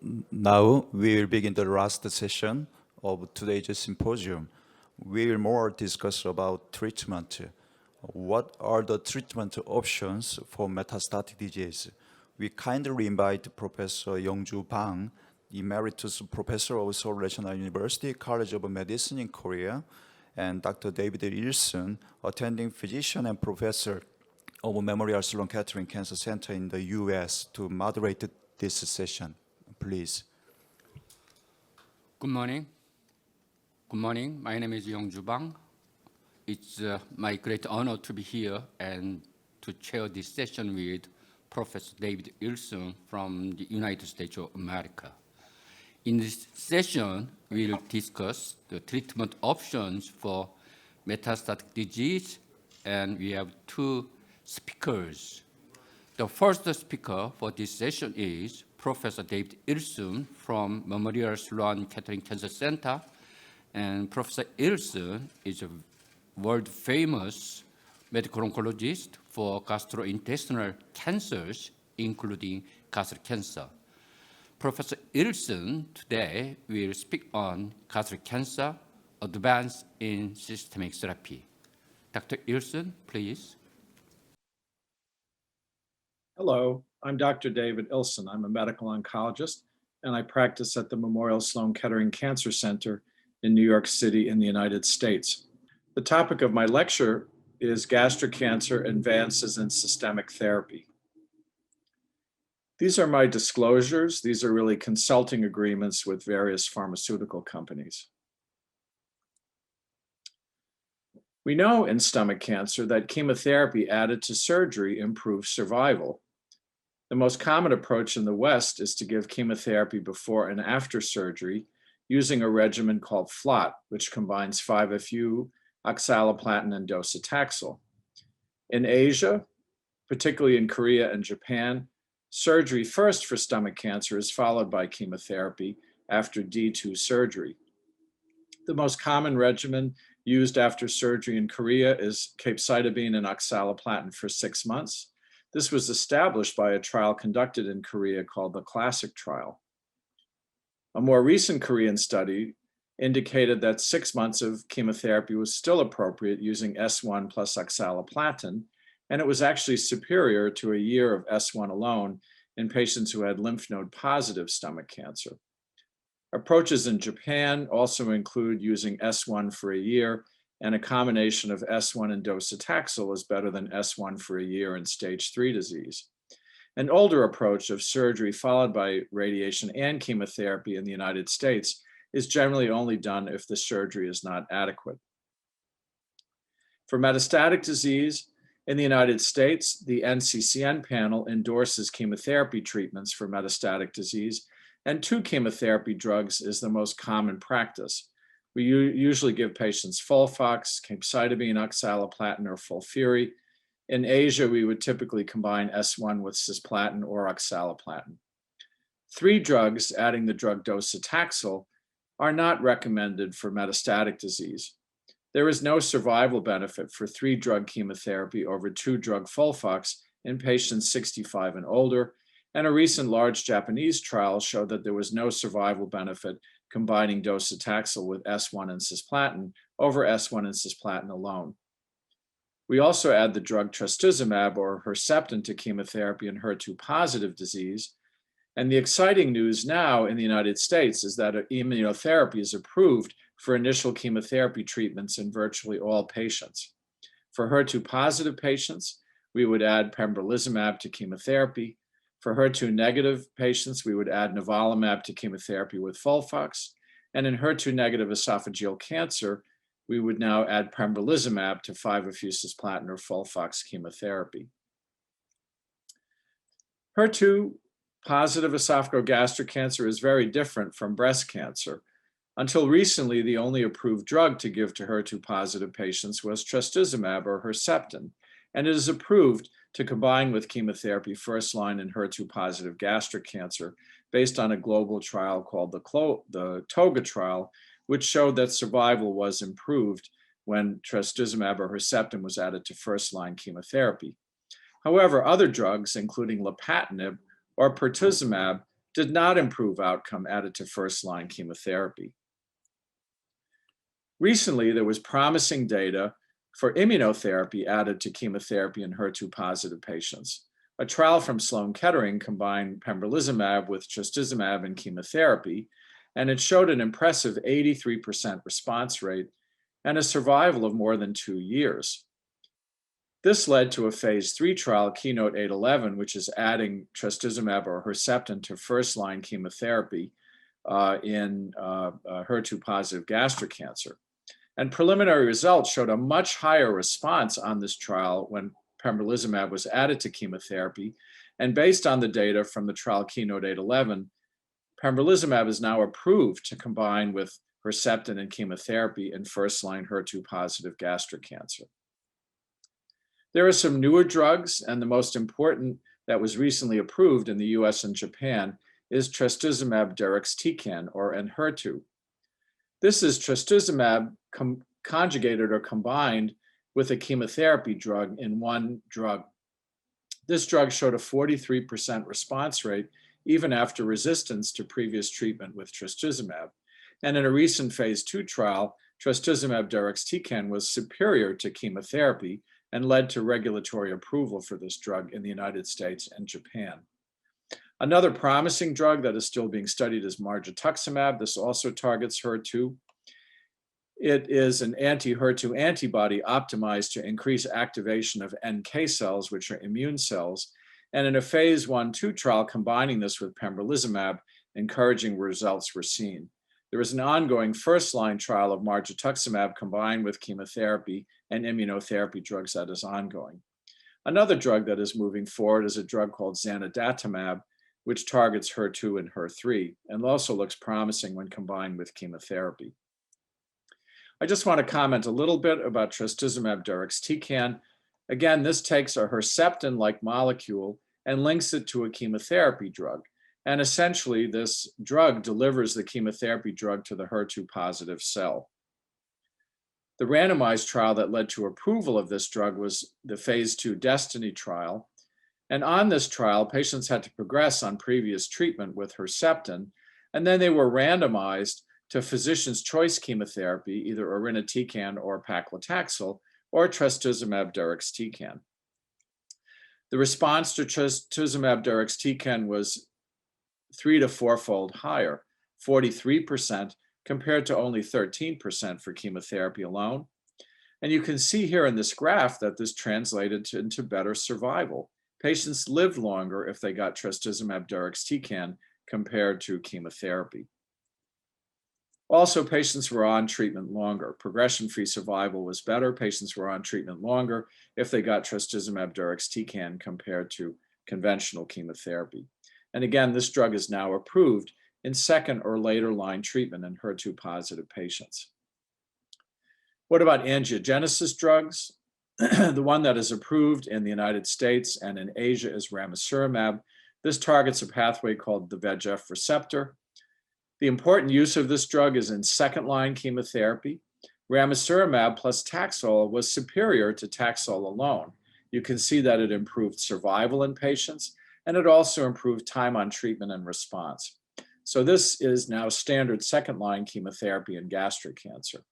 Now we will begin the last session of today's symposium. We will more discuss about treatment. What are the treatment options for metastatic disease? We kindly invite Professor Youngju Bang, Emeritus Professor of Seoul National University College of Medicine in Korea, and Dr. David Ilson, attending physician and professor of Memorial Sloan Kettering Cancer Center in the U.S. to moderate this session. Please. Good morning. Good morning. My name is Youngju Bang. It's my great honor to be here and to chair this session with Professor David Ilson from the United States of America. In this session, we'll discuss the treatment options for metastatic disease, and we have two speakers. The first speaker for this session is Professor David Ilson from Memorial Sloan Kettering Cancer Center. And Professor Ilson is a world-famous medical oncologist for gastrointestinal cancers, including gastric cancer. Professor Ilson today will speak on gastric cancer, advance in systemic therapy. Dr. Ilson, please. Hello, I'm Dr. David Ilson. I'm a medical oncologist, and I practice at the Memorial Sloan Kettering Cancer Center in New York City in the United States. The topic of my lecture is gastric cancer advances in systemic therapy. These are my disclosures. These are really consulting agreements with various pharmaceutical companies. We know in stomach cancer that chemotherapy added to surgery improves survival. The most common approach in the West is to give chemotherapy before and after surgery using a regimen called FLOT, which combines 5-FU, oxaliplatin, and docetaxel. In Asia, particularly in Korea and Japan, surgery first for stomach cancer is followed by chemotherapy after D2 surgery. The most common regimen used after surgery in Korea is capecitabine and oxaliplatin for 6 months. This was established by a trial conducted in Korea called the Classic trial. A more recent Korean study indicated that 6 months of chemotherapy was still appropriate using S1 plus oxaliplatin, and it was actually superior to a year of S1 alone in patients who had lymph node positive stomach cancer. Approaches in Japan also include using S1 for a year, and a combination of S1 and docetaxel is better than S1 for a year in stage 3 disease. An older approach of surgery followed by radiation and chemotherapy in the United States is generally only done if the surgery is not adequate. For metastatic disease, in the United States, the NCCN panel endorses chemotherapy treatments for metastatic disease, and 2 chemotherapy drugs is the most common practice. We usually give patients Folfox, capecitabine, oxaliplatin, or FOLFIRI. In Asia, we would typically combine S1 with cisplatin or oxaliplatin. 3 drugs, adding the drug docetaxel, are not recommended for metastatic disease. There is no survival benefit for 3-drug chemotherapy over 2-drug Folfox in patients 65 and older, and a recent large Japanese trial showed that there was no survival benefit combining docetaxel with S1 and cisplatin over S1 and cisplatin alone. We also add the drug trastuzumab or Herceptin to chemotherapy in HER2-positive disease. And the exciting news now in the United States is that immunotherapy is approved for initial chemotherapy treatments in virtually all patients. For HER2-positive patients, we would add pembrolizumab to chemotherapy. For HER2-negative patients, we would add nivolumab to chemotherapy with Folfox. And in HER2-negative esophageal cancer, we would now add pembrolizumab to 5-FU cisplatin or Folfox chemotherapy. HER2-positive esophagogastric cancer is very different from breast cancer. Until recently, the only approved drug to give to HER2-positive patients was trastuzumab or Herceptin, and it is approved to combine with chemotherapy first-line in HER2-positive gastric cancer based on a global trial called the TOGA trial, which showed that survival was improved when trastuzumab or Herceptin was added to first-line chemotherapy. However, other drugs, including lapatinib or pertuzumab, did not improve outcome added to first-line chemotherapy. Recently, there was promising data for immunotherapy added to chemotherapy in HER2-positive patients. A trial from Sloan Kettering combined pembrolizumab with trastuzumab and chemotherapy, and it showed an impressive 83% response rate and a survival of more than 2 years. This led to a phase 3 trial, Keynote 811, which is adding trastuzumab or Herceptin to first-line chemotherapy in HER2-positive gastric cancer. And preliminary results showed a much higher response on this trial when pembrolizumab was added to chemotherapy. And based on the data from the trial Keynote 811, pembrolizumab is now approved to combine with Herceptin and chemotherapy in first-line HER2-positive gastric cancer. There are some newer drugs, and the most important that was recently approved in the US and Japan is trastuzumab deruxtecan, or Enhertu. This is trastuzumab conjugated or combined with a chemotherapy drug in one drug. This drug showed a 43% response rate even after resistance to previous treatment with trastuzumab. And in a recent phase 2 trial, trastuzumab deruxtecan was superior to chemotherapy and led to regulatory approval for this drug in the United States and Japan. Another promising drug that is still being studied is margetuximab. This also targets HER2. It is an anti-HER2 antibody optimized to increase activation of NK cells, which are immune cells. And in a phase 1/2 trial combining this with pembrolizumab, encouraging results were seen. There is an ongoing first-line trial of margetuximab combined with chemotherapy and immunotherapy drugs that is ongoing. Another drug that is moving forward is a drug called zanidatamab, which targets HER2 and HER3, and also looks promising when combined with chemotherapy. I just want to comment a little bit about trastuzumab deruxtecan. Again, this takes a Herceptin-like molecule and links it to a chemotherapy drug. And essentially, this drug delivers the chemotherapy drug to the HER2-positive cell. The randomized trial that led to approval of this drug was the phase 2 Destiny trial. And on this trial, patients had to progress on previous treatment with Herceptin, and then they were randomized to physician's choice chemotherapy, either irinotecan or paclitaxel, or trastuzumab deruxtecan. The response to trastuzumab deruxtecan was 3 to 4-fold higher, 43% compared to only 13% for chemotherapy alone. And you can see here in this graph that this translated into better survival. Patients lived longer if they got trastuzumab deruxtecan compared to chemotherapy. Also, patients were on treatment longer. Progression-free survival was better. Patients were on treatment longer if they got trastuzumab deruxtecan compared to conventional chemotherapy. And again, this drug is now approved in second or later line treatment in HER2-positive patients. What about angiogenesis drugs? The one that is approved in the United States and in Asia is ramucirumab. This targets a pathway called the VEGF receptor. The important use of this drug is in second-line chemotherapy. Ramucirumab plus Taxol was superior to Taxol alone. You can see that it improved survival in patients, and it also improved time on treatment and response. So this is now standard second-line chemotherapy in gastric cancer.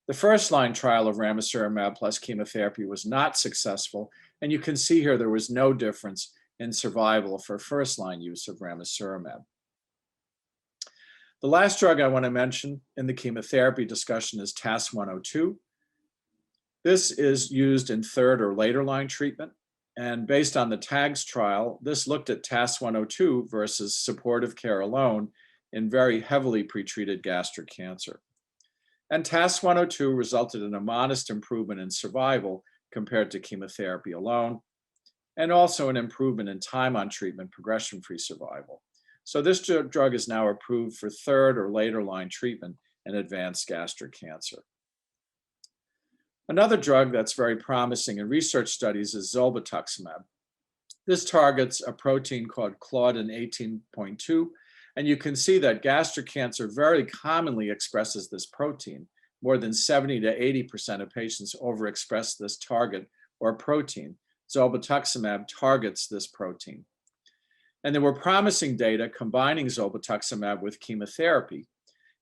The first-line trial of ramucirumab plus chemotherapy was not successful, and you can see here there was no difference in survival for first-line use of ramucirumab. The last drug I want to mention in the chemotherapy discussion is TAS-102. This is used in third or later line treatment. And based on the TAGS trial, this looked at TAS-102 versus supportive care alone in very heavily pretreated gastric cancer. And TAS-102 resulted in a modest improvement in survival compared to chemotherapy alone, and also an improvement in time on treatment, progression-free survival. So this drug is now approved for third or later line treatment in advanced gastric cancer. Another drug that's very promising in research studies is zolbetuximab. This targets a protein called Claudin 18.2, and you can see that gastric cancer very commonly expresses this protein. More than 70 to 80% of patients overexpress this target or protein. Zolbetuximab targets this protein. And there were promising data combining zolbetuximab with chemotherapy.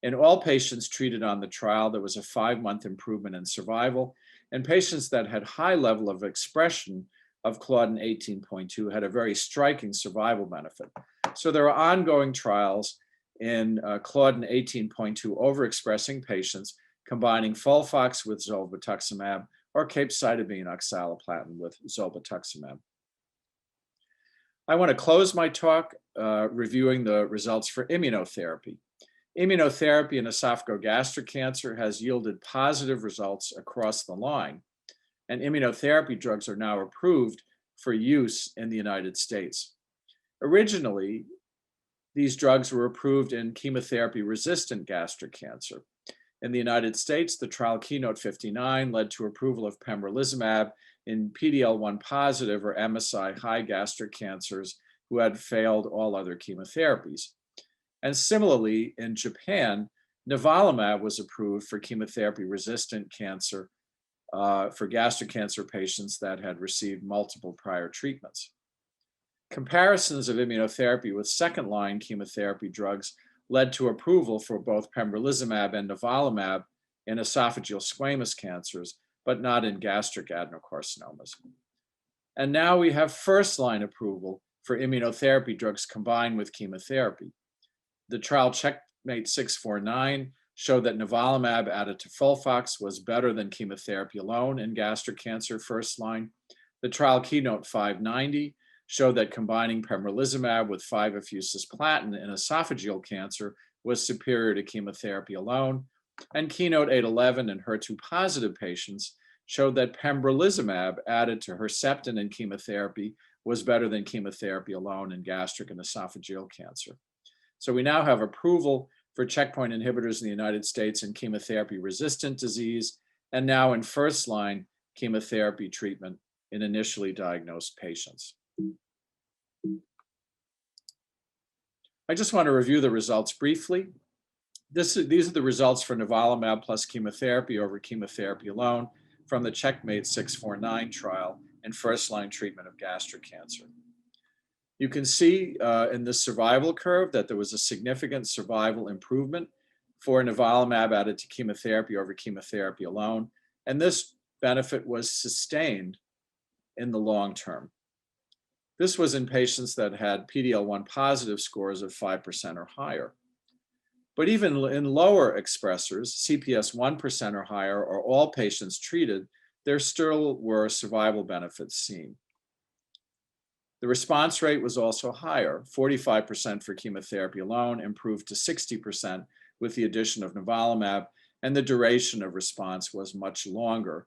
In all patients treated on the trial, there was a 5-month improvement in survival, and patients that had high level of expression of Claudin 18.2 had a very striking survival benefit. So there are ongoing trials in Claudin 18.2 overexpressing patients combining FOLFOX with zolbetuximab or capecitabine oxaliplatin with zolbetuximab. I want to close my talk reviewing the results for immunotherapy. Immunotherapy in esophagogastric cancer has yielded positive results across the line, and immunotherapy drugs are now approved for use in the United States. Originally, these drugs were approved in chemotherapy-resistant gastric cancer. In the United States, the trial Keynote-59 led to approval of pembrolizumab in PD-L1 positive or MSI high gastric cancers who had failed all other chemotherapies. And similarly, in Japan, nivolumab was approved for chemotherapy-resistant cancer for gastric cancer patients that had received multiple prior treatments. Comparisons of immunotherapy with second-line chemotherapy drugs led to approval for both pembrolizumab and nivolumab in esophageal squamous cancers, but not in gastric adenocarcinomas. And now we have first-line approval for immunotherapy drugs combined with chemotherapy. The trial Checkmate 649 showed that nivolumab added to FOLFOX was better than chemotherapy alone in gastric cancer first line. The trial Keynote 590 showed that combining pembrolizumab with 5-FU-cisplatin in esophageal cancer was superior to chemotherapy alone. And Keynote 811 in HER2-positive patients showed that pembrolizumab added to Herceptin in chemotherapy was better than chemotherapy alone in gastric and esophageal cancer. So we now have approval for checkpoint inhibitors in the United States in chemotherapy-resistant disease, and now in first-line chemotherapy treatment in initially diagnosed patients. I just want to review the results briefly. These are the results for nivolumab plus chemotherapy over chemotherapy alone from the Checkmate 649 trial in first-line treatment of gastric cancer. You can see in the survival curve that there was a significant survival improvement for nivolumab added to chemotherapy over chemotherapy alone, and this benefit was sustained in the long term. This was in patients that had PD-L1 positive scores of 5% or higher. But even in lower expressors, CPS 1% or higher, or all patients treated, there still were survival benefits seen. The response rate was also higher. 45% for chemotherapy alone improved to 60% with the addition of nivolumab, and the duration of response was much longer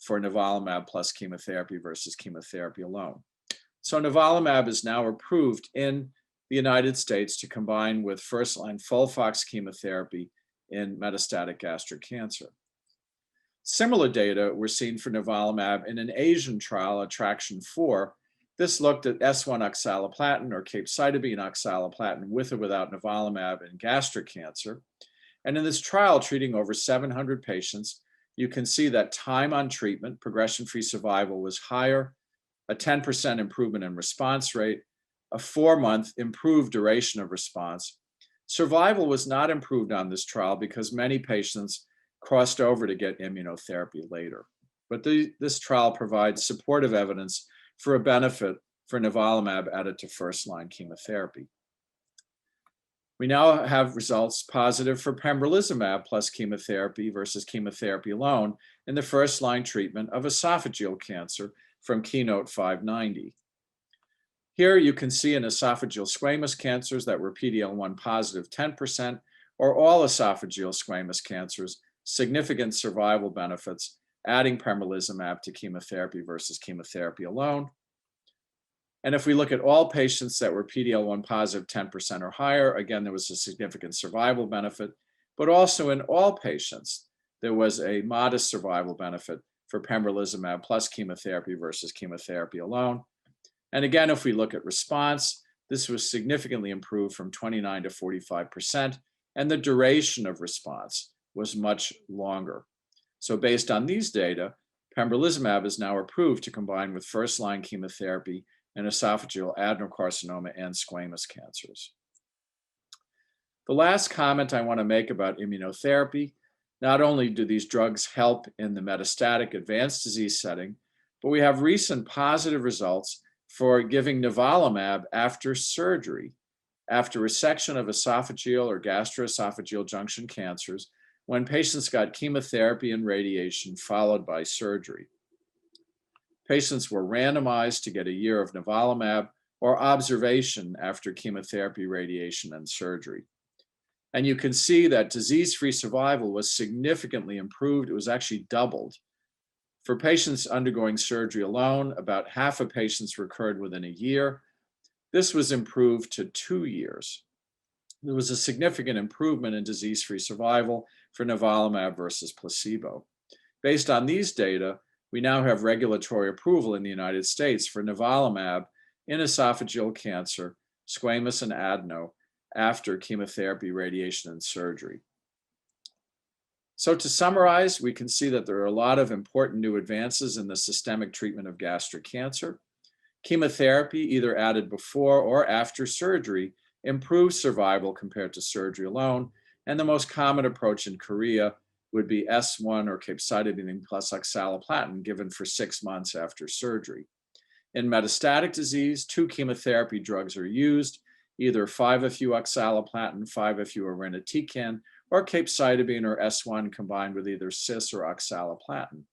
for nivolumab plus chemotherapy versus chemotherapy alone. So nivolumab is now approved in the United States to combine with first-line FOLFOX chemotherapy in metastatic gastric cancer. Similar data were seen for nivolumab in an Asian trial, Attraction 4. This looked at S1 oxaliplatin or capecitabine oxaliplatin with or without nivolumab in gastric cancer. And in this trial treating over 700 patients, you can see that time on treatment, progression-free survival was higher, a 10% improvement in response rate, a 4-month improved duration of response. Survival was not improved on this trial because many patients crossed over to get immunotherapy later. But this trial provides supportive evidence for a benefit for nivolumab added to first-line chemotherapy. We now have results positive for pembrolizumab plus chemotherapy versus chemotherapy alone in the first-line treatment of esophageal cancer from Keynote 590. Here you can see in esophageal squamous cancers that were PD-L1 positive 10%, or all esophageal squamous cancers, significant survival benefits adding pembrolizumab to chemotherapy versus chemotherapy alone. And if we look at all patients that were PD-L1 positive 10% or higher, again, there was a significant survival benefit, but also in all patients, there was a modest survival benefit for pembrolizumab plus chemotherapy versus chemotherapy alone. And again, if we look at response, this was significantly improved from 29 to 45%, and the duration of response was much longer. So based on these data, pembrolizumab is now approved to combine with first-line chemotherapy in esophageal adenocarcinoma and squamous cancers. The last comment I want to make about immunotherapy, not only do these drugs help in the metastatic advanced disease setting, but we have recent positive results for giving nivolumab after surgery, after resection of esophageal or gastroesophageal junction cancers, when patients got chemotherapy and radiation followed by surgery. Patients were randomized to get a year of nivolumab or observation after chemotherapy, radiation, and surgery. And you can see that disease-free survival was significantly improved. It was actually doubled. For patients undergoing surgery alone, about half of patients recurred within a year. This was improved to 2 years. There was a significant improvement in disease-free survival for nivolumab versus placebo. Based on these data, we now have regulatory approval in the United States for nivolumab in esophageal cancer, squamous and adeno, after chemotherapy, radiation, and surgery. So to summarize, we can see that there are a lot of important new advances in the systemic treatment of gastric cancer. Chemotherapy, either added before or after surgery, improves survival compared to surgery alone, and the most common approach in Korea would be S1 or capecitabine plus oxaliplatin given for 6 months after surgery. In metastatic disease, 2 chemotherapy drugs are used, either 5-FU oxaliplatin, 5-FU irinotecan, or capecitabine or S1 combined with either cis or oxaliplatin.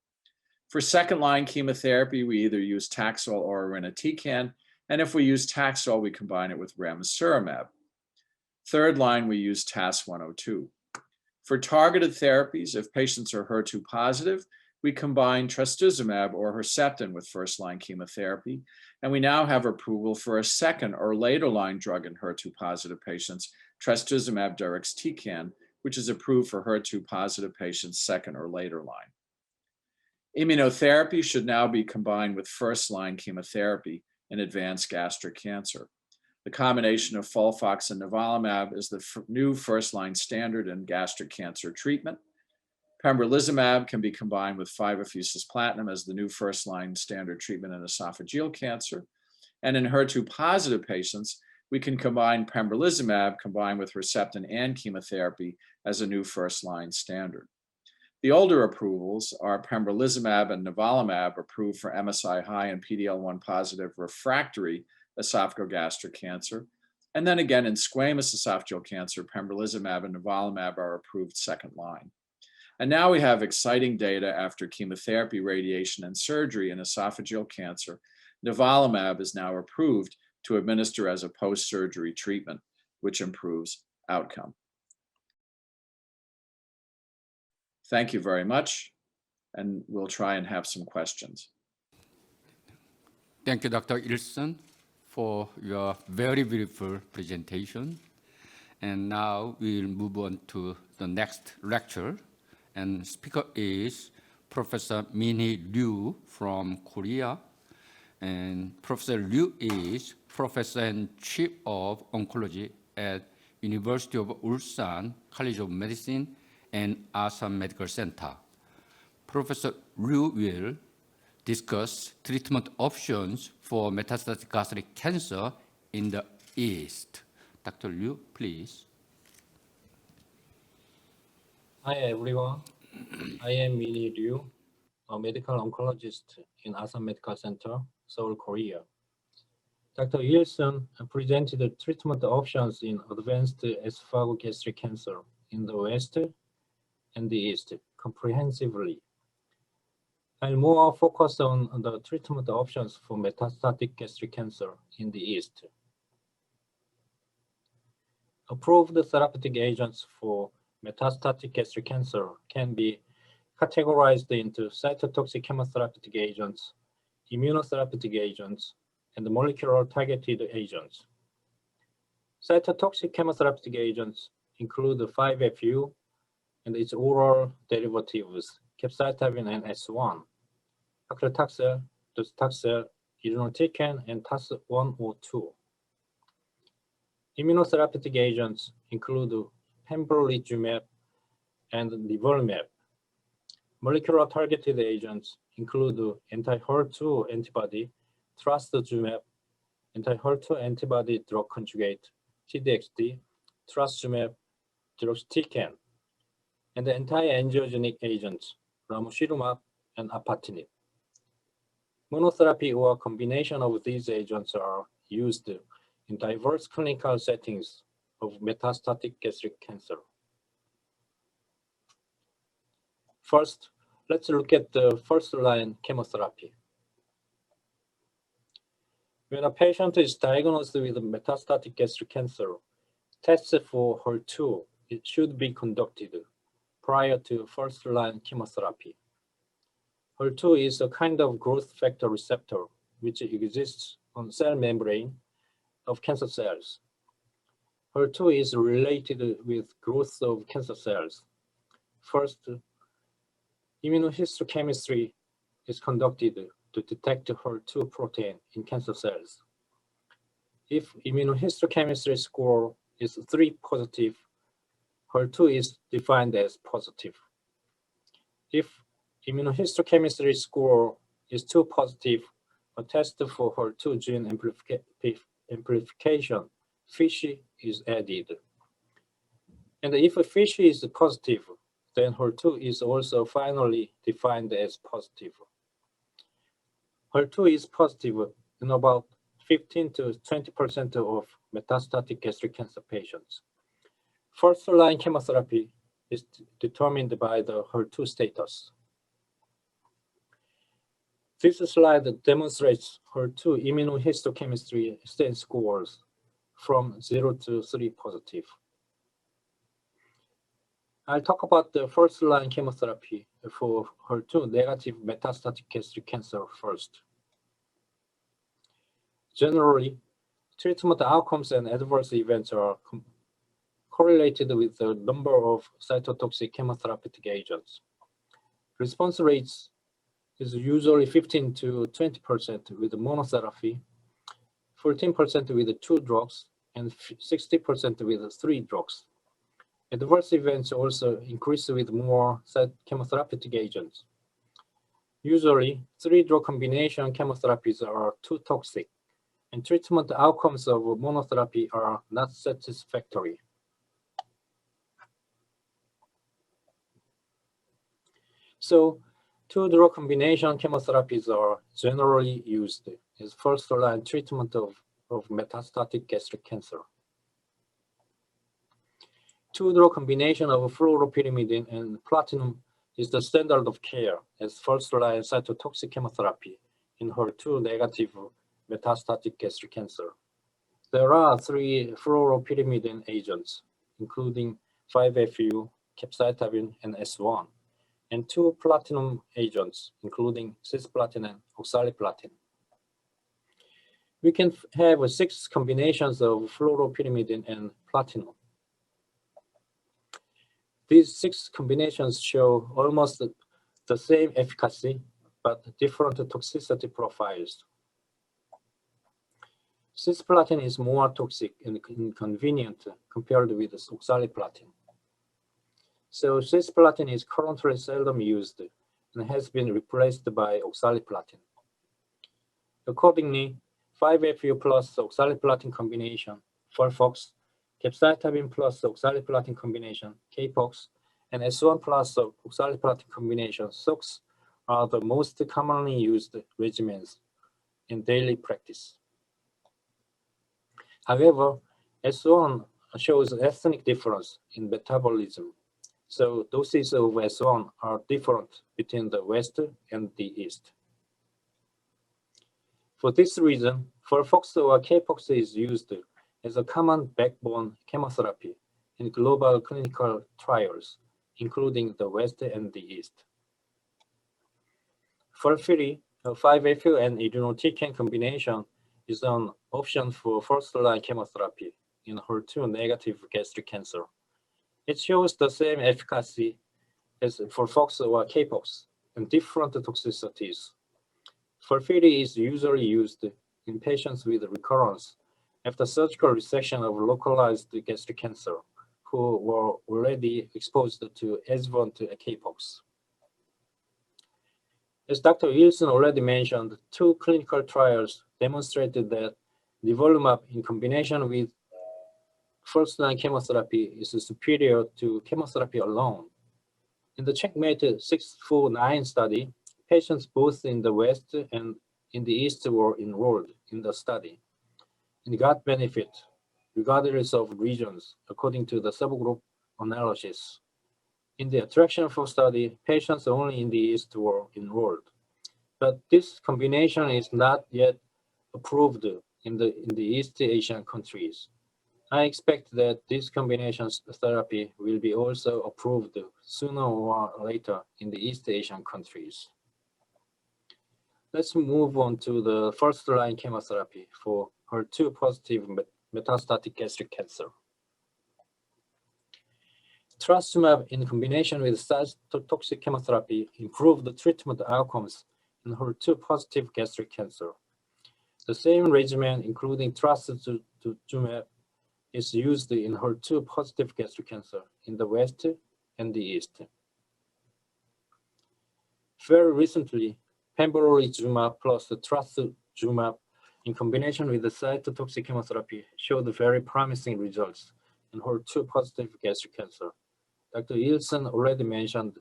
For second-line chemotherapy, we either use Taxol or irinotecan, and if we use Taxol, we combine it with ramucirumab. Third line, we use TAS-102. For targeted therapies, if patients are HER2 positive, we combine trastuzumab or Herceptin with first-line chemotherapy, and we now have approval for a second or later-line drug in HER2 positive patients, trastuzumab deruxtecan, which is approved for HER2 positive patients second or later line. Immunotherapy should now be combined with first-line chemotherapy in advanced gastric cancer. The combination of FOLFOX and nivolumab is the new first-line standard in gastric cancer treatment. Pembrolizumab can be combined with 5-FU cisplatin as the new first-line standard treatment in esophageal cancer. And in HER2 positive patients, we can combine pembrolizumab combined with Herceptin and chemotherapy as a new first-line standard. The older approvals are pembrolizumab and nivolumab approved for MSI-high and PD-L1 positive refractory esophagogastric cancer. And then again in squamous esophageal cancer, pembrolizumab and nivolumab are approved second line. And now we have exciting data after chemotherapy, radiation, and surgery in esophageal cancer. Nivolumab is now approved to administer as a post-surgery treatment, which improves outcome. Thank you very much, and we'll try and have some questions. Thank you, Dr. Ilson, for your very beautiful presentation. And now we'll move on to the next lecture. And speaker is Professor Min-hee Ryu from Korea. And Professor Ryu is Professor and Chief of Oncology at University of Ulsan College of Medicine and Assam Medical Center. Professor Ryu will discuss treatment options for metastatic gastric cancer in the East. Dr. Ryu, please. Hi, everyone. I am Min-hee Ryu, a medical oncologist in Assam Medical Center, Seoul, Korea. Dr. Ilson presented the treatment options in advanced esophagogastric cancer in the West and the East comprehensively. I'll more focus on the treatment options for metastatic gastric cancer in the East. Approved therapeutic agents for metastatic gastric cancer can be categorized into cytotoxic chemotherapeutic agents, immunotherapeutic agents, and molecular targeted agents. Cytotoxic chemotherapeutic agents include 5-FU and its oral derivatives, capecitabine and S1, paclitaxel, docetaxel, irinotecan, and TAS-102. Immunotherapeutic agents include Pembrolizumab and nivolumab. Molecular targeted agents include anti-HER2 antibody, Trastuzumab, anti-HER2 antibody drug conjugate, TDXD, trastuzumab deruxtecan, and the anti-angiogenic agents, ramucirumab and apatinib. Monotherapy or combination of these agents are used in diverse clinical settings of metastatic gastric cancer. First, let's look at the first-line chemotherapy. When a patient is diagnosed with metastatic gastric cancer, tests for HER2 should be conducted prior to first-line chemotherapy. HER2 is a kind of growth factor receptor which exists on cell membrane of cancer cells. HER2 is related with growth of cancer cells. First, immunohistochemistry is conducted to detect HER2 protein in cancer cells. If immunohistochemistry score is 3 positive, HER2 is defined as positive. If immunohistochemistry score is 2 positive, a test for HER2 gene amplification, FISH, is added. And if a FISH is positive, then HER2 is also finally defined as positive. HER2 is positive in about 15 to 20% of metastatic gastric cancer patients. First-line chemotherapy is determined by the HER2 status. This slide demonstrates HER2 immunohistochemistry stain scores from 0 to 3 positive. I'll talk about the first-line chemotherapy for HER2 negative metastatic gastric cancer first. Generally, treatment outcomes and adverse events are correlated with the number of cytotoxic chemotherapeutic agents. Response rates is usually 15 to 20% with monotherapy, 14% with 2 drugs, and 60% with 3 drugs. Adverse events also increase with more chemotherapeutic agents. Usually, 3-drug combination chemotherapies are too toxic, and treatment outcomes of monotherapy are not satisfactory. So, 2-drug combination chemotherapies are generally used as first-line treatment of metastatic gastric cancer. 2-drug combination of fluoropyrimidine and platinum is the standard of care as first-line cytotoxic chemotherapy in HER2 negative metastatic gastric cancer. There are 3 fluoropyrimidine agents, including 5-FU, capecitabine, and S1, and 2 platinum agents, including cisplatin and oxaliplatin. We can have 6 combinations of fluoropyrimidine and platinum. These 6 combinations show almost the same efficacy, but different toxicity profiles. Cisplatin is more toxic and inconvenient compared with oxaliplatin. So cisplatin is currently seldom used and has been replaced by oxaliplatin. Accordingly, 5-FU plus oxaliplatin combination, FOLFOX, capecitabine plus oxaliplatin combination, CAPOX, and S1 plus oxaliplatin combination, SOX, are the most commonly used regimens in daily practice. However, S1 shows ethnic difference in metabolism, so doses of S1 are different between the West and the East. For this reason, FOLFOX or CAPOX is used as a common backbone chemotherapy in global clinical trials, including the West and the East. FOLFIRI, a 5-FU and irinotecan combination, is an option for first-line chemotherapy in HER2 negative gastric cancer. It shows the same efficacy as FOLFOX or CAPOX and different toxicities. FOLFIRI is usually used in patients with recurrence after surgical resection of localized gastric cancer who were already exposed to adjuvant CAPOX. As Dr. Wilson already mentioned, 2 clinical trials demonstrated that nivolumab in combination with first-line chemotherapy is superior to chemotherapy alone. In the CheckMate 649 study, patients both in the West and in the East were enrolled in the study and got benefit regardless of regions according to the subgroup analysis. In the attraction for study, patients only in the East were enrolled. But this combination is not yet approved in the East Asian countries. I expect that this combination therapy will be also approved sooner or later in the East Asian countries. Let's move on to the first-line chemotherapy for HER2-positive metastatic gastric cancer. Trastuzumab in combination with cytotoxic chemotherapy improved the treatment outcomes in HER2-positive gastric cancer. The same regimen, including trastuzumab, is used in HER2-positive gastric cancer in the West and the East. Very recently, Pembrolizumab plus trastuzumab in combination with the cytotoxic chemotherapy showed very promising results in HER2-positive gastric cancer. Dr. Ilsen already mentioned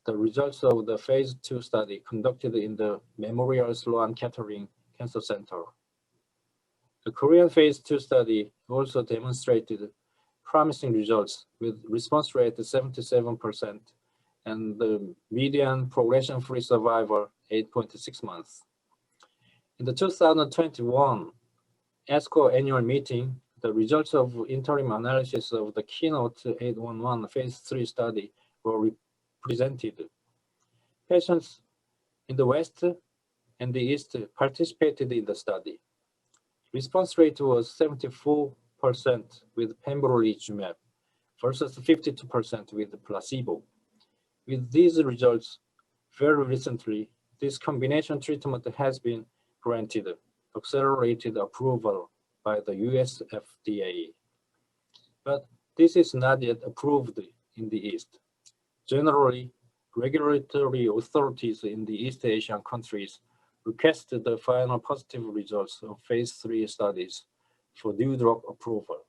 the results of the phase 2 study conducted in the Memorial Sloan Kettering Cancer Center. The Korean phase 2 study also demonstrated promising results with response rate 77% and the median progression-free survival 8.6 months. In the 2021 ASCO annual meeting, the results of interim analysis of the KEYNOTE-811 phase 3 study were presented. Patients in the West and the East participated in the study. Response rate was 74% with pembrolizumab versus 52% with placebo. With these results, very recently, this combination treatment has been granted accelerated approval by the US FDA. But this is not yet approved in the East. Generally, regulatory authorities in the East Asian countries request the final positive results of phase 3 studies for new drug approval.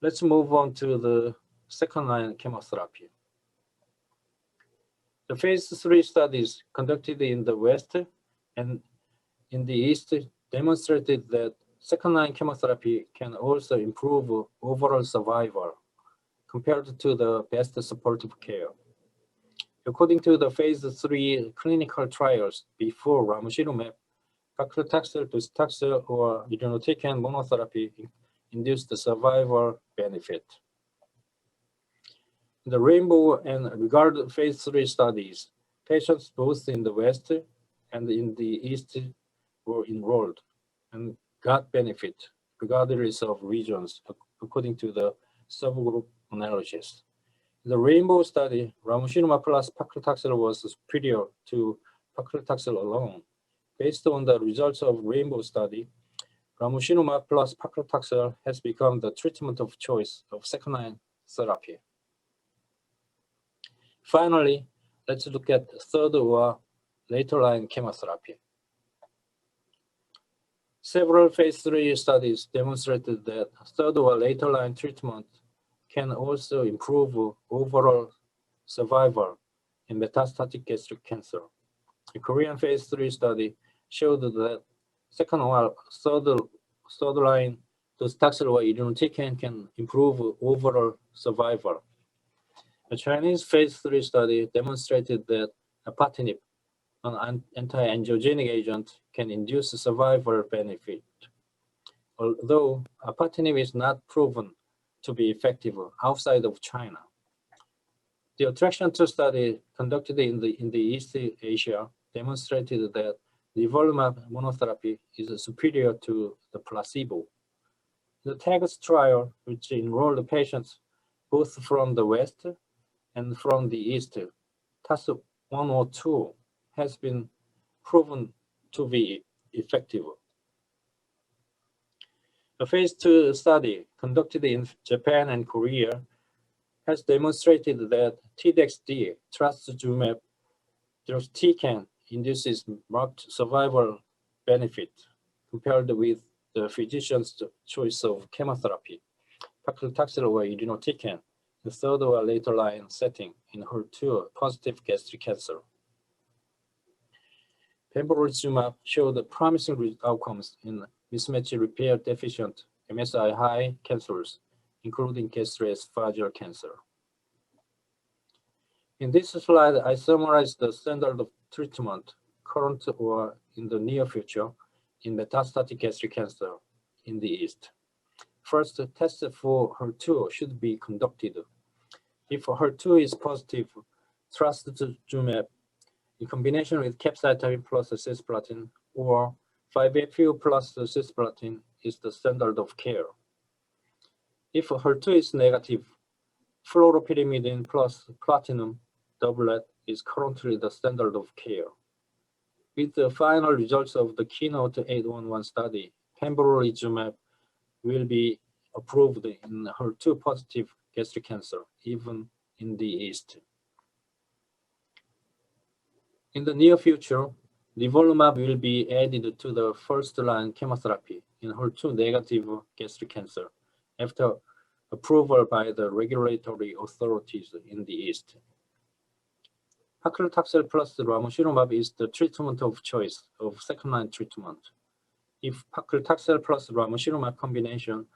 Let's move on to the second-line chemotherapy. The phase 3 studies conducted in the West and in the East demonstrated that second-line chemotherapy can also improve overall survival compared to the best supportive care. According to the phase 3 clinical trials before ramucirumab, paclitaxel, docetaxel, or irinotecan monotherapy induced the survival benefit. In the Rainbow and Regard phase 3 studies, patients both in the West and in the East were enrolled and got benefit regardless of regions according to the subgroup analysis. In the Rainbow study, ramucirumab plus paclitaxel was superior to paclitaxel alone. Based on the results of Rainbow study, ramucirumab plus paclitaxel has become the treatment of choice of second-line therapy. Finally, let's look at third or later-line chemotherapy. Several phase 3 studies demonstrated that third or later-line treatment can also improve overall survival in metastatic gastric cancer. A Korean phase 3 study showed that second or third line docetaxel or irinotecan can improve overall survival. A Chinese phase 3 study demonstrated that apatinib, an anti-angiogenic agent, can induce survival benefit. Although apatinib is not proven to be effective outside of China. The Attraction 2 study conducted in the East Asia demonstrated that nivolumab monotherapy is superior to the placebo. The TAGS trial, which enrolled patients both from the West and from the East, TAS-102, has been proven to be effective. A phase 2 study conducted in Japan and Korea has demonstrated that TDXD, trastuzumab deruxtecan, induces marked survival benefit compared with the physician's choice of chemotherapy, paclitaxel or irinotecan, the third or later line setting in HER2 positive gastric cancer. Pembrolizumab showed promising outcomes in mismatch repair deficient MSI high cancers, including gastroesophageal cancer. In this slide, I summarize the standard of treatment, current or in the near future, in metastatic gastric cancer in the East. First, test for HER2 should be conducted. If HER2 is positive, trastuzumab in combination with capecitabine plus cisplatin or 5-FU plus cisplatin is the standard of care. If HER2 is negative, fluoropyrimidine plus platinum doublet is currently the standard of care. With the final results of the KEYNOTE-811 study, pembrolizumab will be approved in HER2 positive gastric cancer, even in the East. In the near future, nivolumab will be added to the first-line chemotherapy in HER2 negative gastric cancer after approval by the regulatory authorities in the East. Paclitaxel plus ramucirumab is the treatment of choice of second-line treatment. If paclitaxel plus ramucirumab combination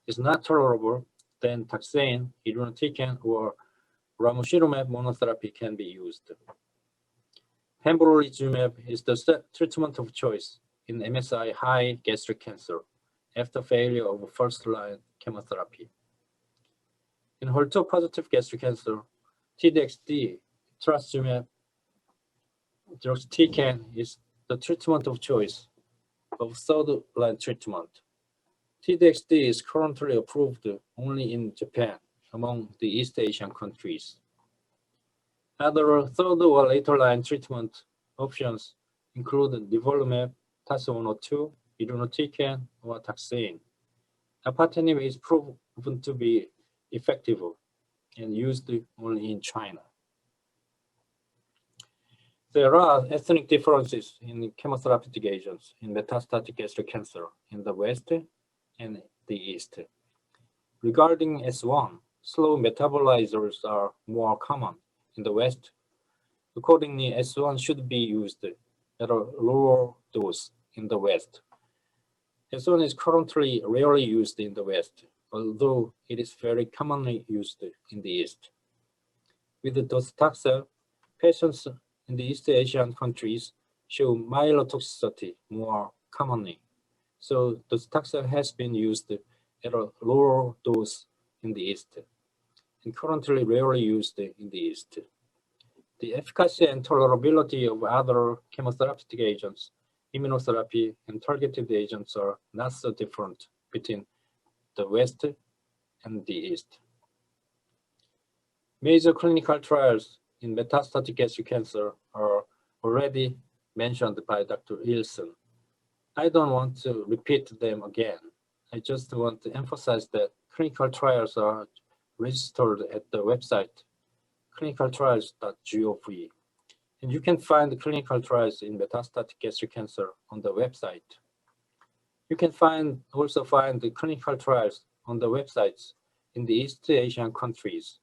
is not tolerable, then taxane, irinotecan, or ramucirumab monotherapy can be used. Pembrolizumab is the treatment of choice in MSI high gastric cancer after failure of first-line chemotherapy. In HER2 positive gastric cancer, TDXD, trastuzumab deruxtecan is the treatment of choice of third-line treatment. TDXD is currently approved only in Japan among the East Asian countries. Other third or later line treatment options include nivolumab, TAS-102, irinotecan, or taxane. Apatinib is proven to be effective and used only in China. There are ethnic differences in chemotherapeutic agents in metastatic gastric cancer in the West and the East. Regarding S1, slow metabolizers are more common in the West. Accordingly, S1 should be used at a lower dose in the West. S1 is currently rarely used in the West, although it is very commonly used in the East. With the docetaxel, patients in the East Asian countries show myelotoxicity more commonly, so docetaxel has been used at a lower dose in the East and currently rarely used in the East. The efficacy and tolerability of other chemotherapeutic agents, immunotherapy, and targeted agents are not so different between the West and the East. Major clinical trials in metastatic gastric cancer are already mentioned by Dr. Ilsen. I don't want to repeat them again. I just want to emphasize that clinical trials are registered at the website clinicaltrials.gov. And you can find the clinical trials in metastatic gastric cancer on the website. You can also find the clinical trials on the websites in the East Asian countries.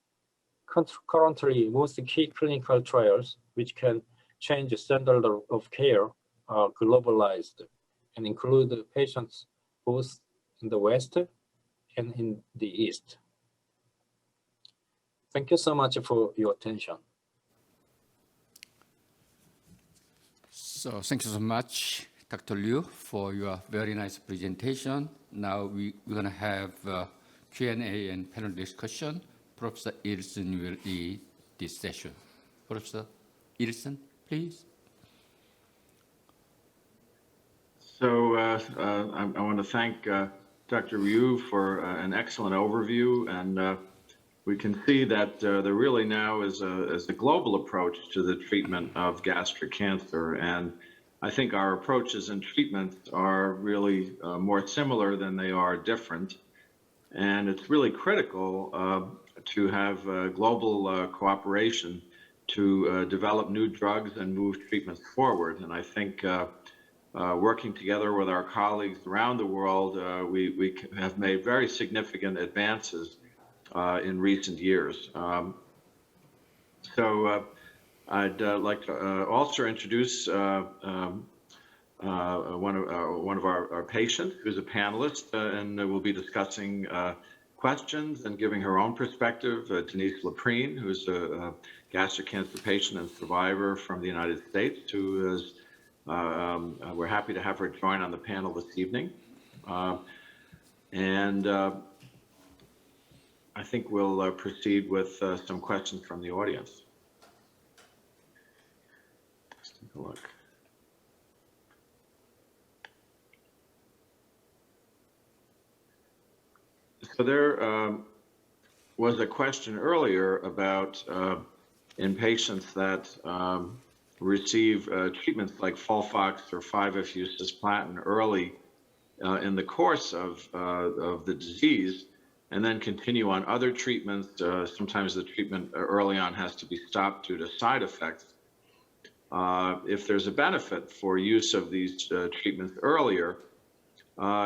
Currently, most key clinical trials, which can change the standard of care, are globalized and include patients both in the West and in the East. Thank you so much for your attention. So thank you so much, Dr. Liu, for your very nice presentation. Now we're going to have Q&A and panel discussion. Professor Ilsen will lead this session. Professor Ilsen, please. So I want to thank Dr. Ryu for an excellent overview, and we can see that there really now is a global approach to the treatment of gastric cancer, and I think our approaches and treatments are really more similar than they are different, and it's really critical to have global cooperation to develop new drugs and move treatments forward. And I think working together with our colleagues around the world, we have made very significant advances in recent years. So I'd like to also introduce one of our patients who's a panelist and will be discussing questions and giving her own perspective, Denise Laprine, who's a gastric cancer patient and survivor from the United States, who is, we're happy to have her join on the panel this evening. And I think we'll proceed with some questions from the audience. Let's take a look. So there was a question earlier about in patients that receive treatments like FOLFOX or 5-FU cisplatin early in the course of the disease, and then continue on other treatments. Sometimes the treatment early on has to be stopped due to side effects. If there's a benefit for use of these treatments earlier,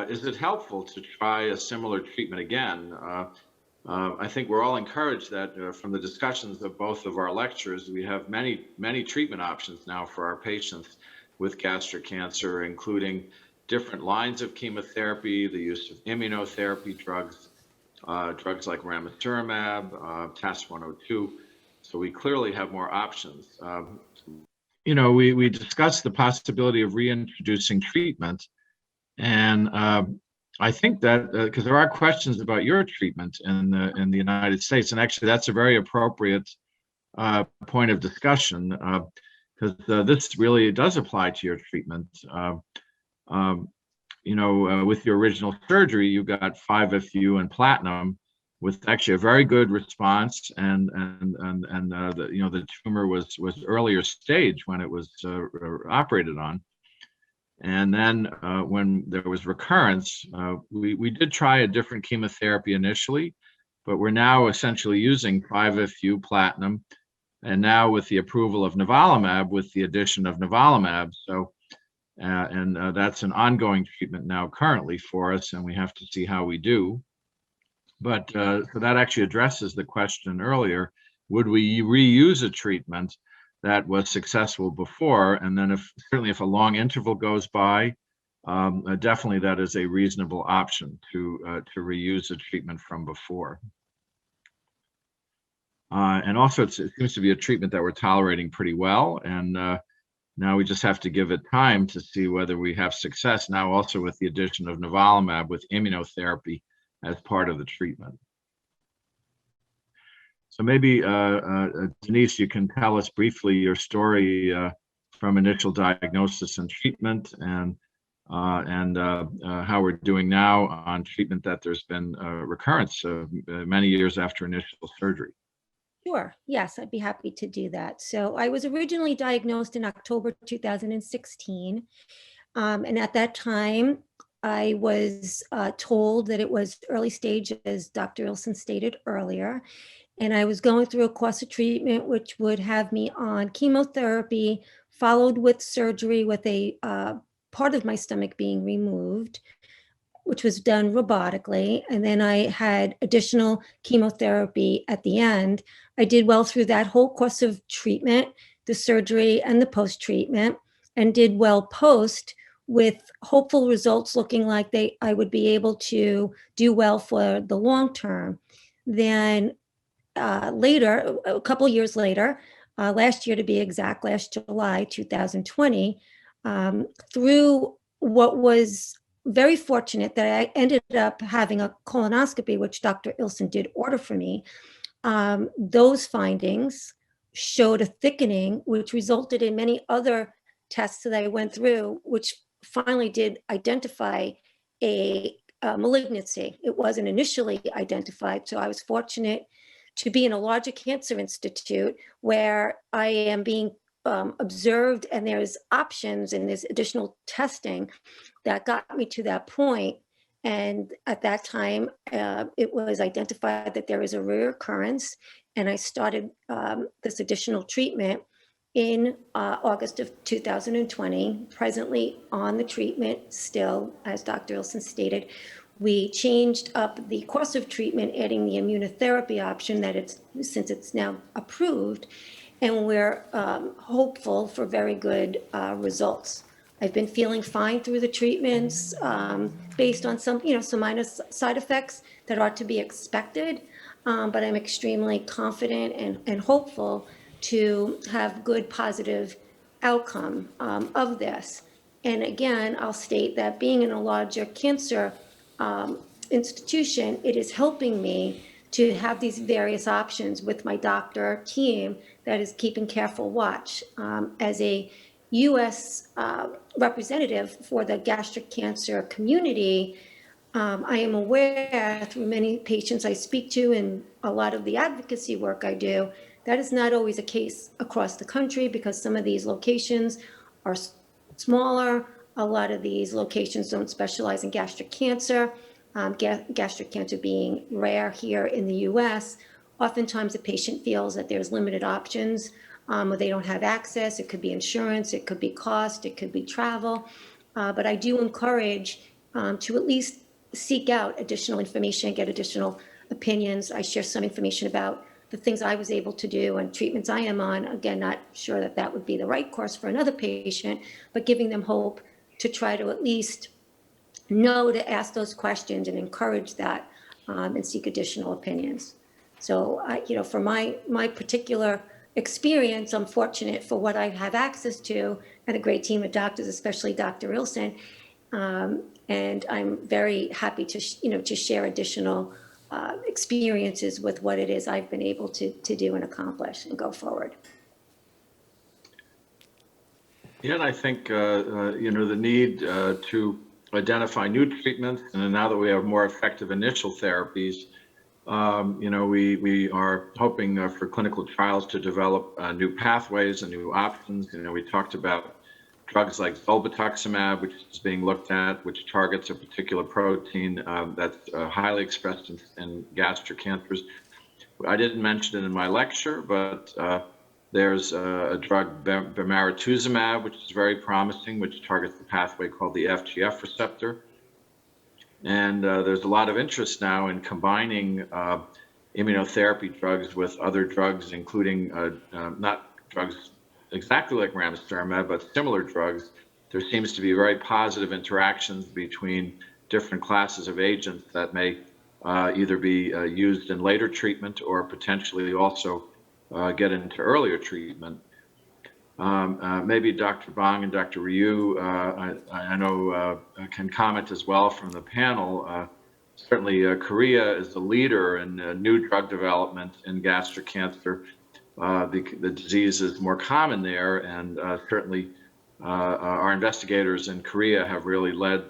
is it helpful to try a similar treatment again? I think we're all encouraged that from the discussions of both of our lectures, we have many treatment options now for our patients with gastric cancer, including different lines of chemotherapy, the use of immunotherapy drugs, drugs like ramucirumab, TAS-102. So we clearly have more options. You know, we discussed the possibility of reintroducing treatment. And I think that because there are questions about your treatment in the United States, and actually that's a very appropriate point of discussion because this really does apply to your treatment. You know, with your original surgery, you got 5-FU and platinum with actually a very good response, and the, you know, the tumor was earlier stage when it was operated on. And then when there was recurrence, we did try a different chemotherapy initially, but we're now essentially using 5-FU platinum, and now with the approval of nivolumab, with the addition of nivolumab. So, that's an ongoing treatment now currently for us, and we have to see how we do. But so that actually addresses the question earlier, would we reuse a treatment that was successful before? And then certainly if a long interval goes by, definitely that is a reasonable option to reuse a treatment from before. And also it seems to be a treatment that we're tolerating pretty well. And now we just have to give it time to see whether we have success now also with the addition of nivolumab with immunotherapy as part of the treatment. So maybe, Denise, you can tell us briefly your story from initial diagnosis and treatment, and how we're doing now on treatment that there's been recurrence many years after initial surgery. Sure. Yes, I'd be happy to do that. So I was originally diagnosed in October 2016. And at that time, I was told that it was early stage, as Dr. Ilsen stated earlier. And I was going through a course of treatment, which would have me on chemotherapy, followed with surgery with a part of my stomach being removed, which was done robotically. And then I had additional chemotherapy at the end. I did well through that whole course of treatment, the surgery and the post-treatment, and did well post, with hopeful results looking like I would be able to do well for the long term. Then later, a couple years later, last year to be exact, last July 2020, through what was very fortunate that I ended up having a colonoscopy, which Dr. Ilsen did order for me. Those findings showed a thickening, which resulted in many other tests that I went through, which finally did identify a malignancy. It wasn't initially identified, so I was fortunate to be in a larger cancer institute where I am being observed, and there's options and there's additional testing that got me to that point. And at that time, it was identified that there is a reoccurrence, and I started this additional treatment. in August of 2020, presently on the treatment still, as Dr. Ilsen stated. We changed up the course of treatment, adding the immunotherapy option since it's now approved, and we're hopeful for very good results. I've been feeling fine through the treatments based on some minor side effects that are to be expected, but I'm extremely confident and hopeful to have good positive outcome of this. And again, I'll state that being in a larger cancer institution, it is helping me to have these various options with my doctor team that is keeping careful watch. As a U.S. Representative for the gastric cancer community, I am aware through many patients I speak to and a lot of the advocacy work I do, that is not always a case across the country because some of these locations are smaller. A lot of these locations don't specialize in gastric cancer, gastric cancer being rare here in the US. Oftentimes, the patient feels that there's limited options, or they don't have access. It could be insurance, it could be cost, it could be travel. But I do encourage to at least seek out additional information, get additional opinions. I share some information about the things I was able to do and treatments I am on. Again, not sure that that would be the right course for another patient, but giving them hope to try to at least know to ask those questions and encourage that and seek additional opinions. So, for my particular experience, I'm fortunate for what I have access to and a great team of doctors, especially Dr. Ilsen. And I'm very happy to share additional experiences with what it is I've been able to do and accomplish and go forward. Yeah, and I think, the need to identify new treatments, and now that we have more effective initial therapies, we are hoping for clinical trials to develop new pathways and new options. We talked about drugs like zolbetuximab, which is being looked at, which targets a particular protein that's highly expressed in gastric cancers. I didn't mention it in my lecture, but there's a drug, bemarituzumab, which is very promising, which targets the pathway called the FGF receptor. And there's a lot of interest now in combining immunotherapy drugs with other drugs, including not drugs exactly like ramucirumab, but similar drugs. There seems to be very positive interactions between different classes of agents that may either be used in later treatment or potentially also get into earlier treatment. Maybe Dr. Bang and Dr. Ryu, I know can comment as well from the panel. Certainly Korea is the leader in new drug development in gastric cancer. The disease is more common there, and certainly our investigators in Korea have really led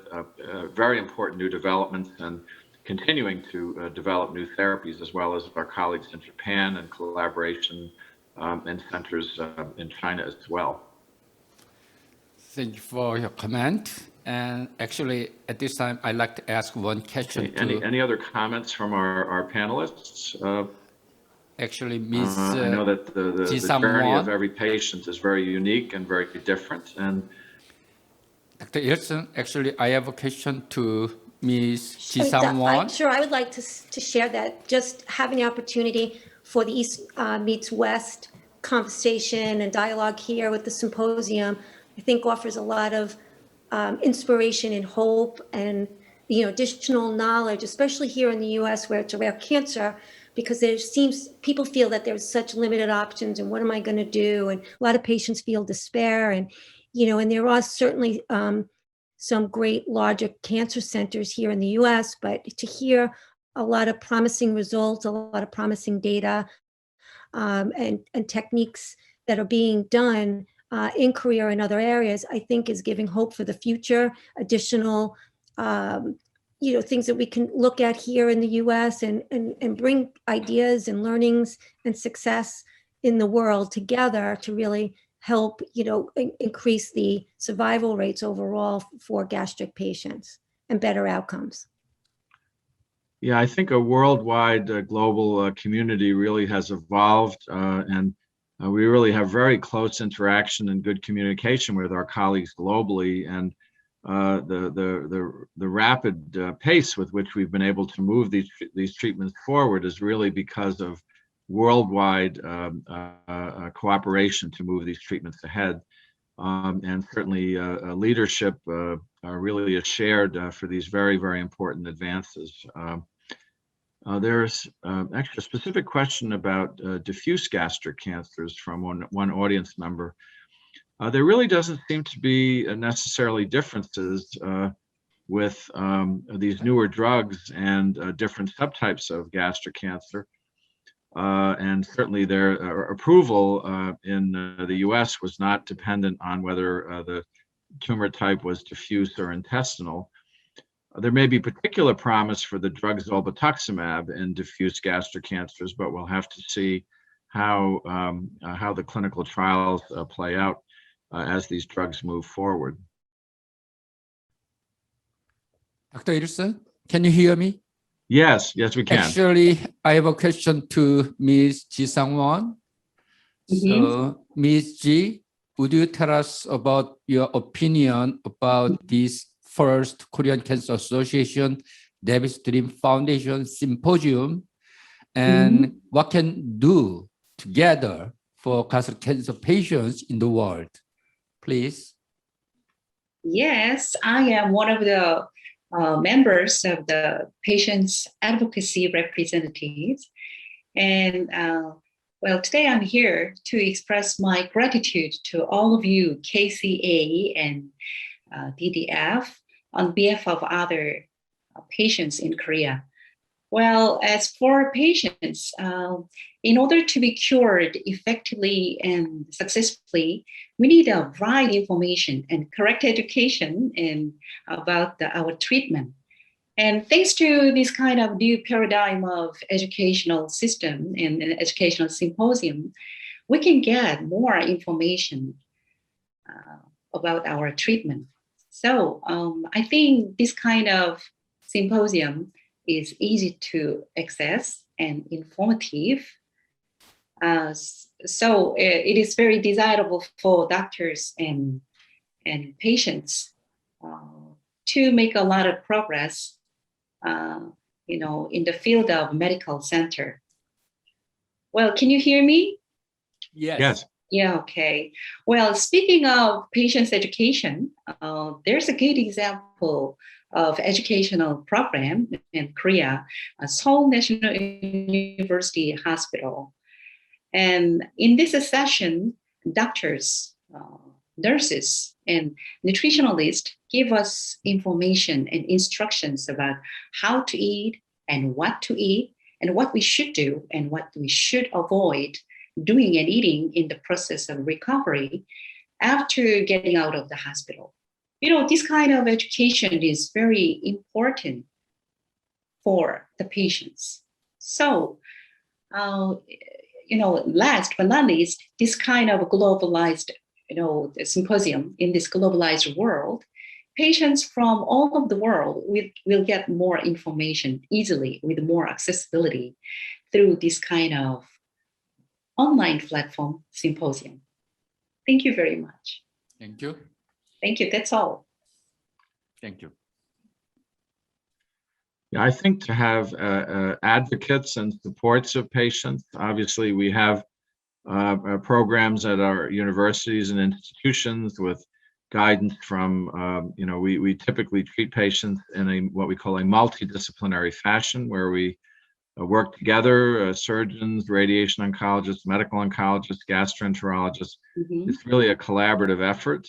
very important new developments and continuing to develop new therapies, as well as our colleagues in Japan and collaboration and centers in China as well. Thank you for your comment. And actually, at this time, I'd like to ask one question. Any other comments from our panelists? Actually, Ms. I know that the journey of every patient is very unique and very different. And Dr. Ilsen, actually, I have a question to Ms. Ji-Sam-Won. Sure, I would like to share that. Just having the opportunity for the East meets West conversation and dialogue here with the symposium, I think offers a lot of inspiration and hope and additional knowledge, especially here in the U.S. where it's a rare cancer, because there seems people feel that there's such limited options and what am I going to do? And a lot of patients feel despair and there are certainly some great larger cancer centers here in the U.S., but to hear a lot of promising results, a lot of promising data and techniques that are being done in Korea and other areas, I think is giving hope for the future, additional things that we can look at here in the U.S. and bring ideas and learnings and success in the world together to really help, increase the survival rates overall for gastric patients and better outcomes. Yeah, I think a worldwide global community really has evolved, and we really have very close interaction and good communication with our colleagues globally, and the rapid pace with which we've been able to move these treatments forward is really because of worldwide cooperation to move these treatments ahead. And certainly leadership really is shared for these very, very important advances. There's actually a specific question about diffuse gastric cancers from one audience member. There really doesn't seem to be necessarily differences with these newer drugs and different subtypes of gastric cancer. And certainly their approval in the US was not dependent on whether the tumor type was diffuse or intestinal. There may be particular promise for the drug zolbetuximab in diffuse gastric cancers, but we'll have to see how the clinical trials play out as these drugs move forward. Dr. Ilson, can you hear me? Yes, we can. Actually, I have a question to Ms. Ji Sang-won. So, Ms. Ji, would you tell us about your opinion about this first Korean Cancer Association Davis Dream Foundation Symposium, and what can do together for gastric cancer patients in the world? Please. Yes, I am one of the members of the patients advocacy representatives. And well, today I'm here to express my gratitude to all of you, KCA and DDF, on behalf of other patients in Korea. Well, as for patients, in order to be cured effectively and successfully, we need a right information and correct education about our treatment. And thanks to this kind of new paradigm of educational system and educational symposium, we can get more information about our treatment. So I think this kind of symposium is easy to access and informative. So it is very desirable for doctors and patients to make a lot of progress, in the field of medical center. Well, can you hear me? Yes. Yeah, okay. Well, speaking of patients' education, there's a good example of educational program in Korea, Seoul National University Hospital. And in this session, doctors, nurses, and nutritionalists give us information and instructions about how to eat and what to eat and what we should do and what we should avoid doing and eating in the process of recovery after getting out of the hospital. This kind of education is very important for the patients. So, last but not least, this kind of globalized, symposium in this globalized world, patients from all over the world will get more information easily with more accessibility through this kind of online platform symposium. Thank you very much. Thank you. Thank you. That's all. Thank you. Yeah, I think to have advocates and supports of patients, obviously we have programs at our universities and institutions with guidance from, we typically treat patients in what we call a multidisciplinary fashion, where we work together, surgeons, radiation oncologists, medical oncologists, gastroenterologists. It's really a collaborative effort,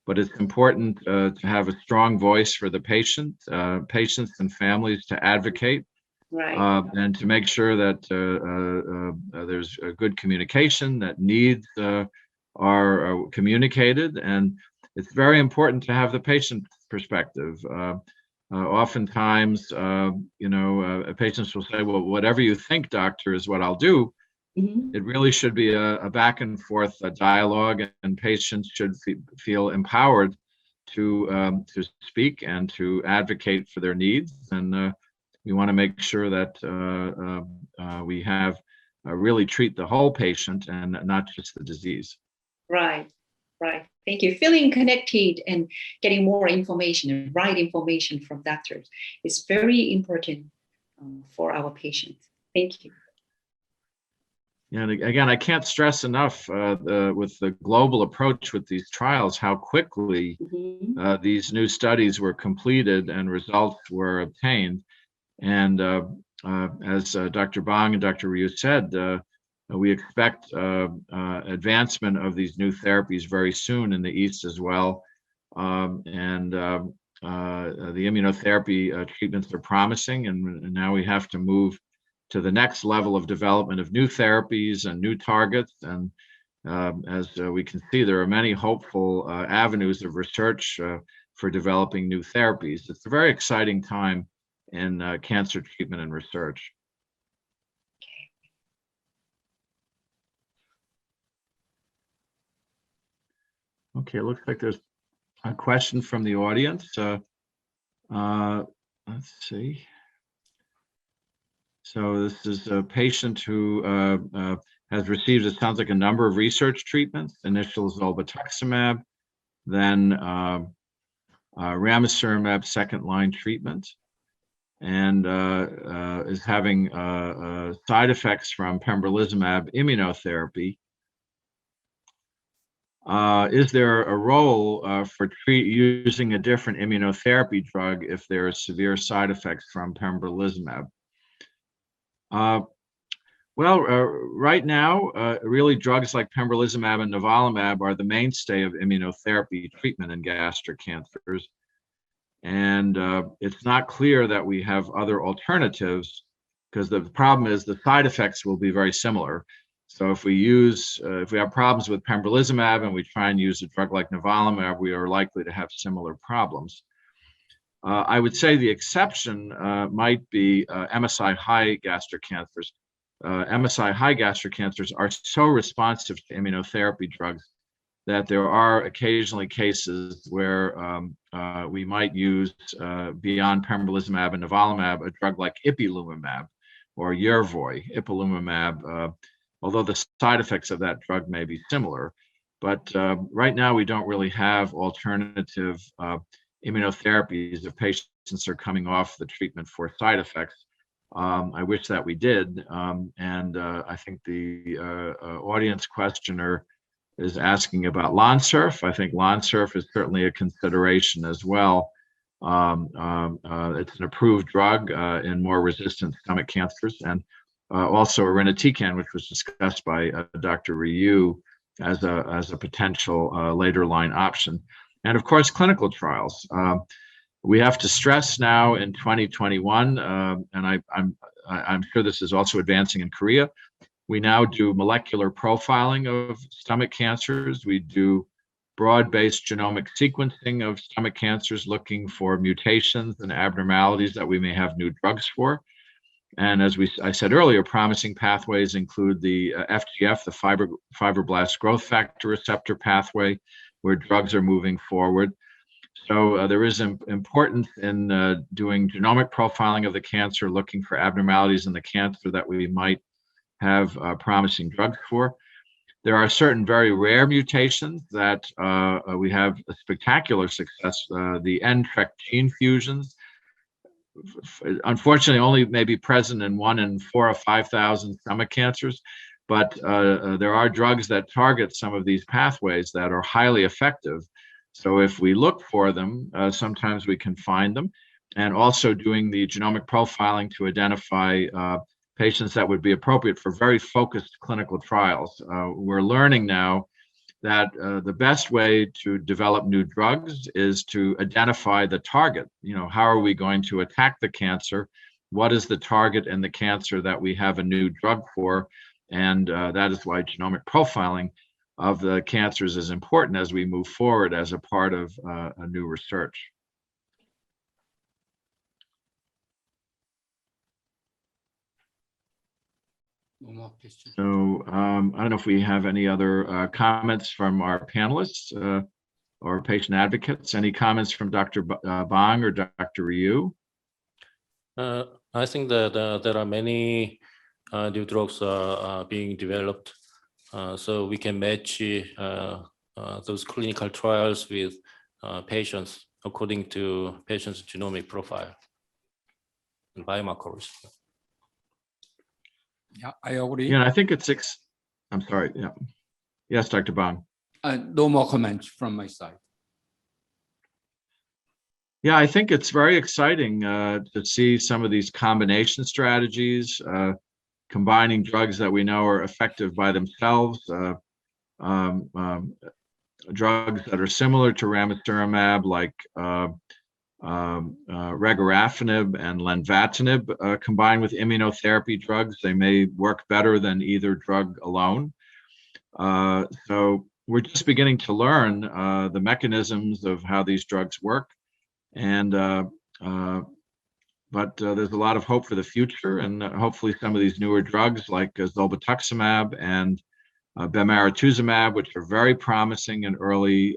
but it's important to have a strong voice for the patients and families to advocate. Right. And to make sure that there's a good communication, that needs are communicated. And it's very important to have the patient perspective. Oftentimes, patients will say, well, whatever you think, doctor, is what I'll do. It really should be a back and forth dialogue, and patients should feel empowered to speak and to advocate for their needs. And we want to make sure that we have really treat the whole patient and not just the disease. Right, right. Thank you. Feeling connected and getting more information and right information from doctors is very important for our patients. Thank you. And again, I can't stress enough with the global approach with these trials, how quickly these new studies were completed and results were obtained. And as Dr. Bang and Dr. Ryu said, we expect advancement of these new therapies very soon in the East as well. The immunotherapy treatments are promising, and now we have to move to the next level of development of new therapies and new targets. And as we can see, there are many hopeful avenues of research for developing new therapies. It's a very exciting time in cancer treatment and research. Okay, it looks like there's a question from the audience. Let's see. So this is a patient who has received, it sounds like, a number of research treatments, initial zolbetuximab, then ramucirumab second-line treatment, and is having side effects from pembrolizumab immunotherapy. Is there a role for using a different immunotherapy drug if there are severe side effects from pembrolizumab? Right now, really drugs like pembrolizumab and nivolumab are the mainstay of immunotherapy treatment in gastric cancers. And it's not clear that we have other alternatives, because the problem is the side effects will be very similar. So if we have problems with pembrolizumab and we try and use a drug like nivolumab, we are likely to have similar problems. I would say the exception might be MSI-high gastric cancers. MSI-high gastric cancers are so responsive to immunotherapy drugs that there are occasionally cases where we might use, beyond pembrolizumab and nivolumab, a drug like ipilimumab or Yervoy. Ipilimumab, although the side effects of that drug may be similar. But right now, we don't really have alternative immunotherapies if patients are coming off the treatment for side effects. I wish that we did. I think the audience questioner is asking about Lonsurf. I think Lonsurf is certainly a consideration as well. It's an approved drug in more resistant stomach cancers, and also irinotecan, which was discussed by Dr. Ryu as a potential later line option. And of course, clinical trials. We have to stress now in 2021, and I'm sure this is also advancing in Korea. We now do molecular profiling of stomach cancers. We do broad-based genomic sequencing of stomach cancers, looking for mutations and abnormalities that we may have new drugs for. And as I said earlier, promising pathways include the FGF, the fibroblast growth factor receptor pathway, where drugs are moving forward. So there is importance in doing genomic profiling of the cancer, looking for abnormalities in the cancer that we might have promising drugs for. There are certain very rare mutations that we have a spectacular success. The NTRK gene fusions, unfortunately, only may be present in 1 in 4 or 5,000 stomach cancers, but there are drugs that target some of these pathways that are highly effective. So if we look for them, sometimes we can find them, and also doing the genomic profiling to identify patients that would be appropriate for very focused clinical trials. We're learning now that the best way to develop new drugs is to identify the target. How are we going to attack the cancer? What is the target in the cancer that we have a new drug for? And that is why genomic profiling of the cancers is important as we move forward as a part of a new research. So I don't know if we have any other comments from our panelists or patient advocates. Any comments from Dr. Bang or Dr. Ryu? I think that there are many new drugs are being developed, so we can match those clinical trials with patients according to patient's genomic profile and biomarkers. Yeah, I agree. Yeah, I think it's I'm sorry. Yeah. Yes, Dr. Bang. No more comments from my side. Yeah, I think it's very exciting to see some of these combination strategies, combining drugs that we know are effective by themselves, drugs that are similar to ramucirumab, like regorafenib and lenvatinib, combined with immunotherapy drugs. They may work better than either drug alone. So we're just beginning to learn the mechanisms of how these drugs work. And but there's a lot of hope for the future, and hopefully some of these newer drugs like zolbetuximab and bemarituzumab, which are very promising in early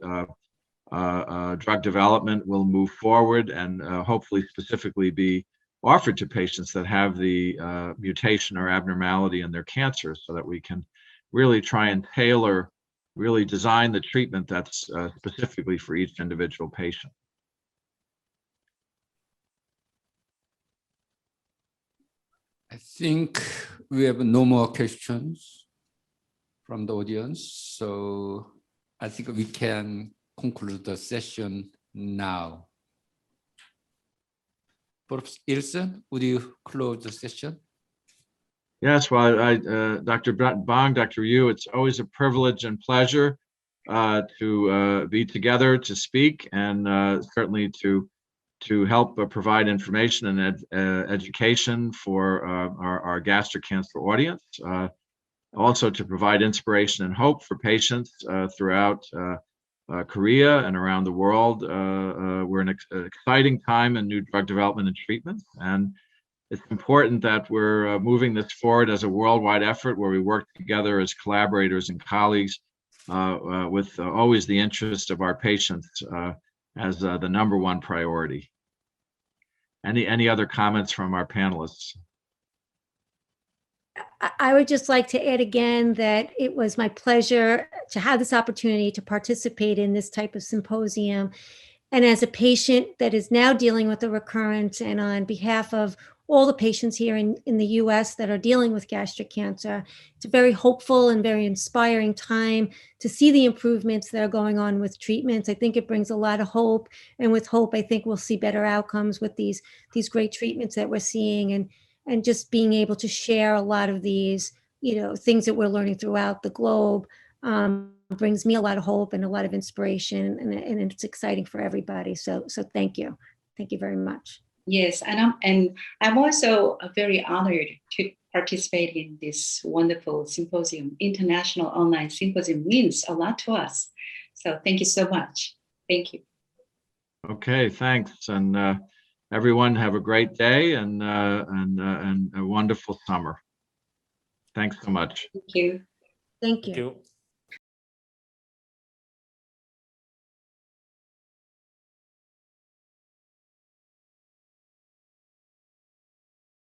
drug development, will move forward and hopefully specifically be offered to patients that have the mutation or abnormality in their cancer, so that we can really try and tailor, really design the treatment that's specifically for each individual patient. I think we have no more questions from the audience, so I think we can conclude the session now. Professor Ilsen, would you close the session? Yes, well, Dr. Bang, Dr. Yu, it's always a privilege and pleasure to be together to speak, and certainly to help provide information and education for our gastric cancer audience. Also to provide inspiration and hope for patients throughout Korea and around the world. We're in an exciting time in new drug development and treatment, and it's important that we're moving this forward as a worldwide effort where we work together as collaborators and colleagues with always the interest of our patients as the #1 priority. Any other comments from our panelists? I would just like to add again that it was my pleasure to have this opportunity to participate in this type of symposium. And as a patient that is now dealing with a recurrence, and on behalf of all the patients here in the US that are dealing with gastric cancer, it's a very hopeful and very inspiring time to see the improvements that are going on with treatments. I think it brings a lot of hope. And with hope, I think we'll see better outcomes with these great treatments that we're seeing. And just being able to share a lot of these, things that we're learning throughout the globe brings me a lot of hope and a lot of inspiration, and it's exciting for everybody. So thank you. Thank you very much. Yes, and I'm also very honored to participate in this wonderful symposium. International online symposium means a lot to us. So thank you so much. Thank you. Okay, thanks, and everyone have a great day and a wonderful summer. Thanks so much. Thank you. Thank you. Thank you.